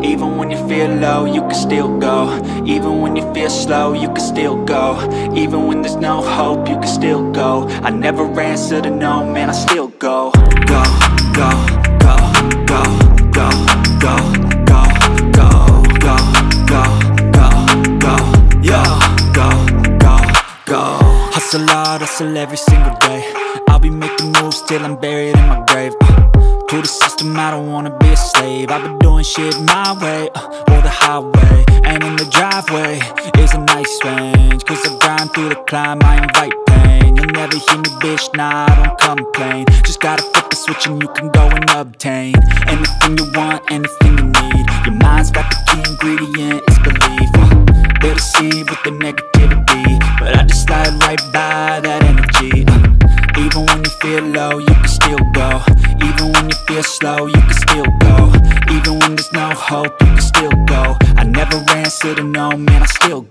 Even when you feel low, you can still go. Even when you feel slow, you can still go. Even when there's no hope, you can still go. I never answer to no, man, I still go. Go, go, go, go, go, go, go, go, go, go, go, go, yo, go, go, go. Hustle hard, hustle every single day. I'll be making moves till I'm buried in my grave. To the system, I don't wanna be a slave. I've been doing shit my way, or the highway. And in the driveway is a nice range, cause I grind through the climb, I invite pain. You'll never hear me, bitch, nah, I don't complain. Just gotta flip the switch and you can go and obtain anything you want, anything you need. Your mind's got the key ingredient, it's belief. They'll deceive with the negativity, but I just slide right by that energy. Even when you feel low, you can still go. Even when you feel slow, you can still go. Even when there's no hope, you can still go. I never answer to no, man, I still